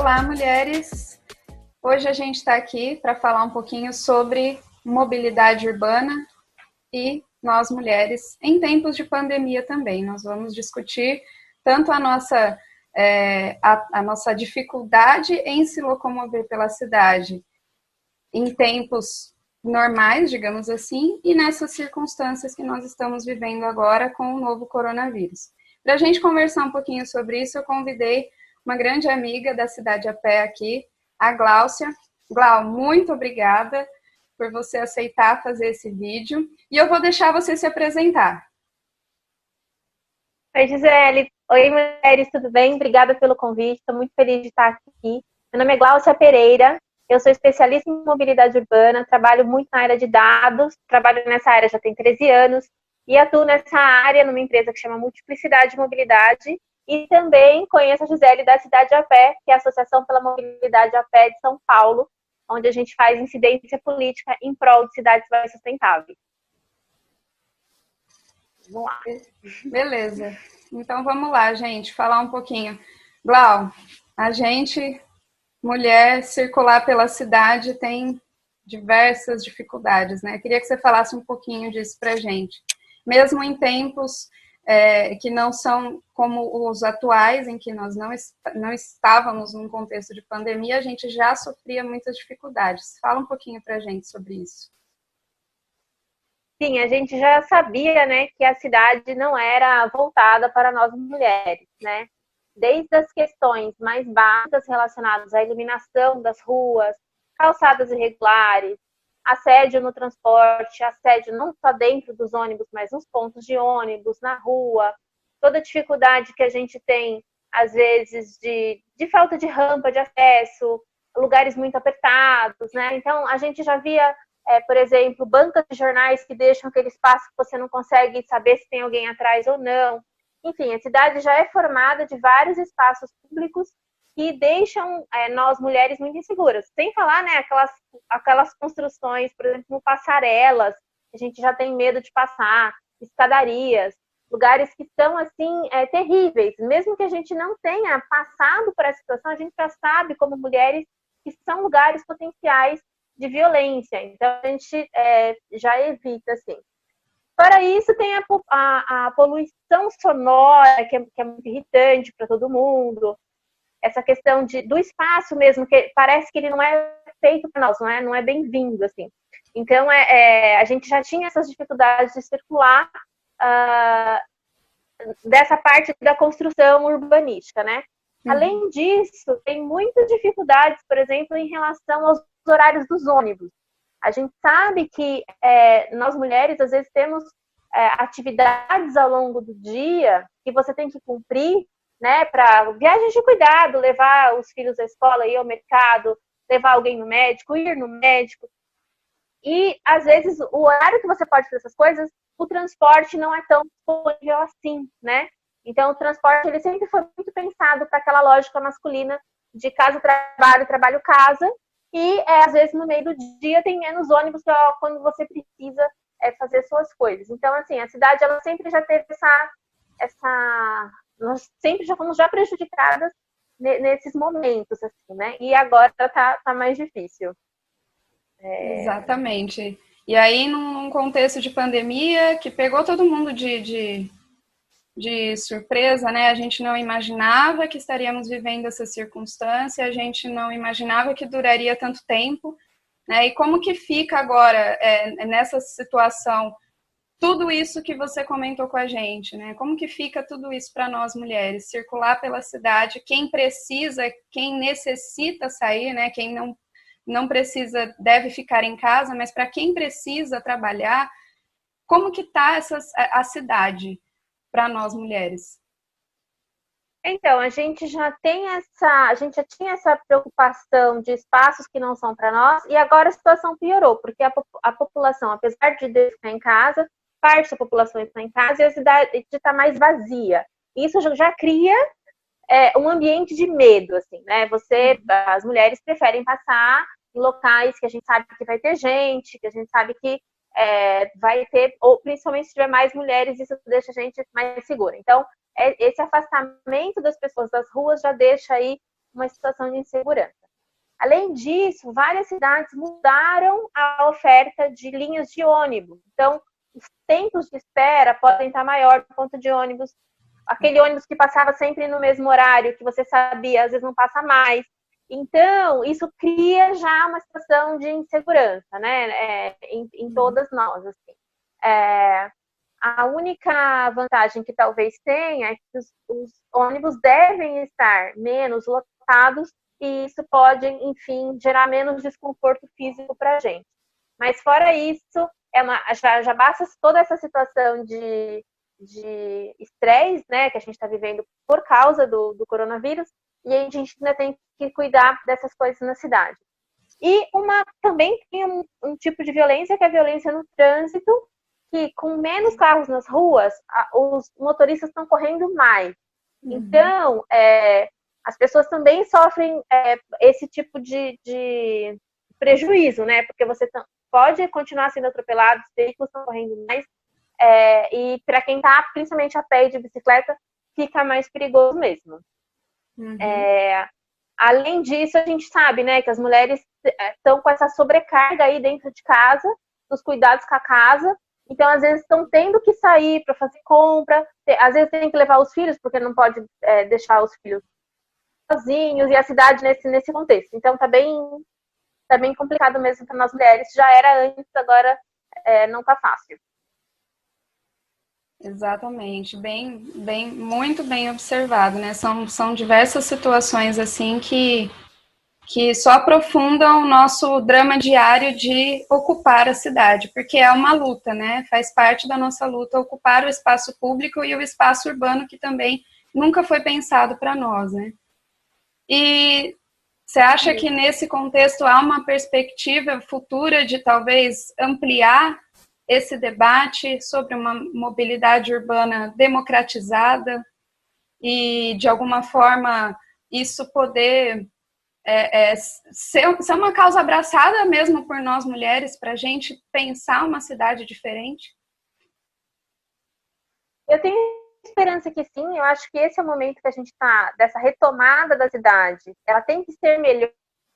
Olá, mulheres! Hoje a gente está aqui para falar um pouquinho sobre mobilidade urbana e nós mulheres em tempos de pandemia também. Nós vamos discutir tanto a nossa dificuldade em se locomover pela cidade em tempos normais, digamos assim, e nessas circunstâncias que nós estamos vivendo agora com o novo coronavírus. Para a gente conversar um pouquinho sobre isso, eu convidei uma grande amiga da Cidade a Pé aqui, a Gláucia. Glau, muito obrigada por você aceitar fazer esse vídeo. E eu vou deixar você se apresentar. Oi, Gisele. Oi, mulheres, tudo bem? Obrigada pelo convite. Estou muito feliz de estar aqui. Meu nome é Gláucia Pereira. Eu sou especialista em mobilidade urbana, trabalho muito na área de dados, trabalho nessa área já tem 13 anos e atuo nessa área numa empresa que chama Multiplicidade de Mobilidade. E também conheço a Gisele da Cidade a Pé, que é a Associação pela Mobilidade a Pé de São Paulo, onde a gente faz incidência política em prol de cidades mais sustentáveis. Vamos lá. Beleza. Então vamos lá, gente, falar um pouquinho. Glau, a gente, mulher, circular pela cidade tem diversas dificuldades, né? Queria que você falasse um pouquinho disso pra gente. Mesmo em tempos que não são como os atuais, em que nós não estávamos num contexto de pandemia, a gente já sofria muitas dificuldades. Fala um pouquinho pra gente sobre isso. Sim, a gente já sabia, né, que a cidade não era voltada para nós mulheres, né? Desde as questões mais básicas relacionadas à iluminação das ruas, calçadas irregulares, assédio no transporte, assédio não só dentro dos ônibus, mas nos pontos de ônibus, na rua, toda a dificuldade que a gente tem, às vezes, de falta de rampa de acesso, lugares muito apertados, né? Então, a gente já via, por exemplo, bancas de jornais que deixam aquele espaço que você não consegue saber se tem alguém atrás ou não. Enfim, a cidade já é formada de vários espaços públicos que deixam nós mulheres muito inseguras. Sem falar, né, aquelas construções, por exemplo, passarelas, que a gente já tem medo de passar, escadarias, lugares que são, assim, terríveis. Mesmo que a gente não tenha passado por essa situação, a gente já sabe, como mulheres, que são lugares potenciais de violência. Então, a gente já evita, assim. Fora isso, tem a poluição sonora, que é muito irritante para todo mundo. Essa questão do espaço mesmo, que parece que ele não é feito para nós, não é bem-vindo, assim. Então, a gente já tinha essas dificuldades de circular dessa parte da construção urbanística, né? Além disso, tem muitas dificuldades, por exemplo, em relação aos horários dos ônibus. A gente sabe que nós mulheres, às vezes, temos atividades ao longo do dia que você tem que cumprir, né, para viagens de cuidado, levar os filhos à escola, ir ao mercado, levar alguém no médico, ir no médico. E, às vezes, o horário que você pode fazer essas coisas, o transporte não é tão disponível assim, né? Então, o transporte, ele sempre foi muito pensado para aquela lógica masculina de casa-trabalho, trabalho-casa, e, às vezes, no meio do dia tem menos ônibus quando você precisa fazer suas coisas. Então, assim, a cidade, ela sempre já teve nós sempre já fomos já prejudicadas nesses momentos, assim, né? E agora tá mais difícil. Exatamente. E aí, num contexto de pandemia que pegou todo mundo de surpresa, né? A gente não imaginava que estaríamos vivendo essa circunstância, a gente não imaginava que duraria tanto tempo, né? E como que fica agora nessa situação tudo isso que você comentou com a gente, né? Como que fica tudo isso para nós mulheres? Circular pela cidade, quem precisa, quem necessita sair, né? Quem não precisa deve ficar em casa, mas para quem precisa trabalhar, como que está a cidade para nós mulheres? Então, a gente já tinha essa preocupação de espaços que não são para nós, e agora a situação piorou, porque a população, apesar de ficar em casa, parte da população está em casa e a cidade está mais vazia. Isso já cria um ambiente de medo, assim, né? As mulheres preferem passar em locais que a gente sabe que vai ter gente, que a gente sabe que vai ter, ou principalmente se tiver mais mulheres, isso deixa a gente mais segura. Então, esse afastamento das pessoas das ruas já deixa aí uma situação de insegurança. Além disso, várias cidades mudaram a oferta de linhas de ônibus. Então, os tempos de espera podem estar maior do ponto de ônibus. Aquele ônibus que passava sempre no mesmo horário, que você sabia, às vezes não passa mais. Então, isso cria já uma situação de insegurança, né? Em todas nós, assim. A única vantagem que talvez tenha é que os ônibus devem estar menos lotados e isso pode, enfim, gerar menos desconforto físico para a gente. Mas fora isso, já basta toda essa situação de estresse, né, que a gente está vivendo por causa do coronavírus, e a gente ainda tem que cuidar dessas coisas na cidade. E também tem um tipo de violência, que é a violência no trânsito, que com menos carros nas ruas, os motoristas estão correndo mais. Então, as pessoas também sofrem esse tipo de prejuízo, né? Porque você pode continuar sendo atropelado, os veículos estão correndo mais, e para quem está principalmente a pé e de bicicleta, fica mais perigoso mesmo. Além disso, a gente sabe, né, que as mulheres estão com essa sobrecarga aí dentro de casa, dos cuidados com a casa. Então, às vezes, estão tendo que sair para fazer compra, às vezes tem que levar os filhos, porque não pode deixar os filhos sozinhos, e a cidade nesse contexto. Então, tá bem complicado mesmo para nós mulheres. Já era antes, agora não tá fácil. Exatamente, muito bem observado, né? São diversas situações assim que só aprofundam o nosso drama diário de ocupar a cidade, porque é uma luta, né? Faz parte da nossa luta ocupar o espaço público e o espaço urbano, que também nunca foi pensado para nós, né? E você acha que nesse contexto há uma perspectiva futura de talvez ampliar esse debate sobre uma mobilidade urbana democratizada e, de alguma forma, isso poder ser uma causa abraçada mesmo por nós mulheres, para a gente pensar uma cidade diferente? Eu tenho esperança que sim. Eu acho que esse é o momento que a gente está, dessa retomada da cidade. Ela tem que ser melhor.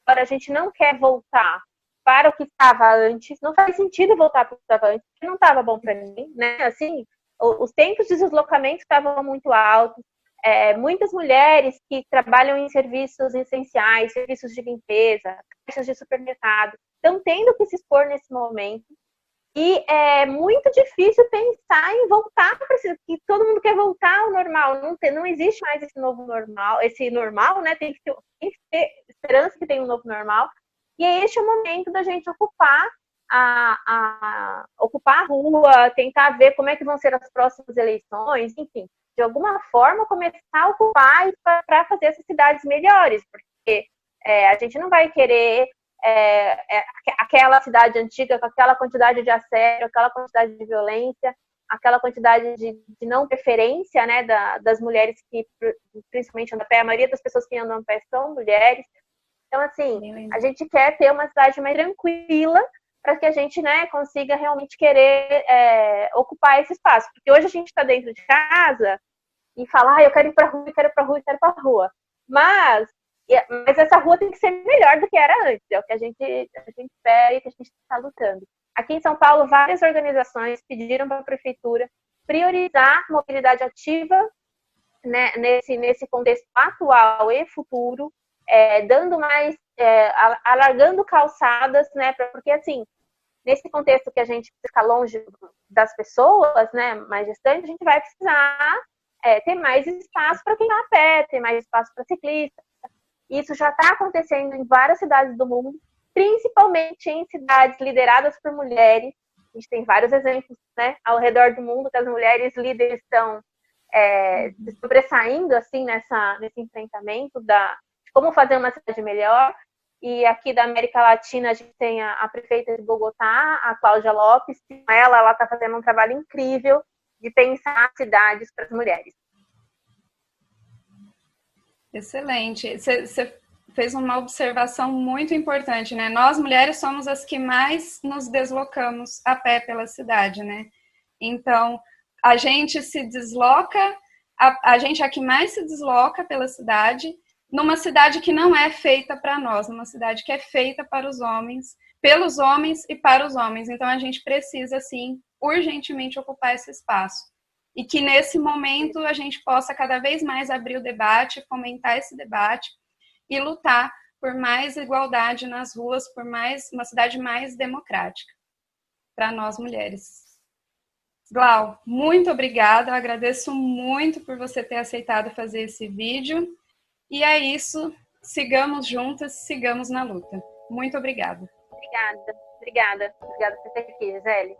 A gente não quer voltar para o que estava antes. Não faz sentido voltar para o que estava antes, porque não estava bom para ninguém, né? Assim, os tempos de deslocamento estavam muito altos. Muitas mulheres que trabalham em serviços essenciais, serviços de limpeza, caixas de supermercado, estão tendo que se expor nesse momento. E é muito difícil pensar em voltar para que todo mundo quer voltar ao normal. Não existe mais esse novo normal, né? Tem que ter esperança que tenha um novo normal. E este é o momento da gente ocupar ocupar a rua, tentar ver como é que vão ser as próximas eleições, enfim, de alguma forma começar a ocupar para fazer essas cidades melhores, porque a gente não vai querer aquela cidade antiga com aquela quantidade de assédio, aquela quantidade de violência, aquela quantidade de não preferência, né, das mulheres que principalmente andam a pé. A maioria das pessoas que andam a pé são mulheres. Então, assim, a gente quer ter uma cidade mais tranquila para que a gente, né, consiga realmente querer ocupar esse espaço. Porque hoje a gente está dentro de casa e fala, eu quero ir para a rua, eu quero ir para a rua, eu quero ir para a rua. Mas essa rua tem que ser melhor do que era antes. É o que a gente espera e que a gente está lutando. Aqui em São Paulo, várias organizações pediram para a prefeitura priorizar a mobilidade ativa, né, nesse contexto atual e futuro, dando mais, alargando calçadas, né, porque assim, nesse contexto que a gente fica longe das pessoas, né, mais distante, a gente vai precisar ter mais espaço para quem está a pé, ter mais espaço para ciclista. Isso já está acontecendo em várias cidades do mundo, principalmente em cidades lideradas por mulheres. A gente tem vários exemplos, né, ao redor do mundo que as mulheres líderes estão se sobressaindo assim, nesse enfrentamento de como fazer uma cidade melhor. E aqui da América Latina a gente tem a prefeita de Bogotá, a Cláudia Lopes. Ela está fazendo um trabalho incrível de pensar cidades para as mulheres. Excelente. Você fez uma observação muito importante, né? Nós, mulheres, somos as que mais nos deslocamos a pé pela cidade, né? Então, a gente se desloca, a gente é a que mais se desloca pela cidade, numa cidade que não é feita para nós, numa cidade que é feita para os homens, pelos homens e para os homens. Então a gente precisa, sim, urgentemente ocupar esse espaço. E que nesse momento a gente possa cada vez mais abrir o debate, fomentar esse debate e lutar por mais igualdade nas ruas, por uma cidade mais democrática para nós mulheres. Glau, muito obrigada, eu agradeço muito por você ter aceitado fazer esse vídeo. E é isso, sigamos juntas, sigamos na luta. Muito obrigada. Obrigada por ter aqui, Gisele.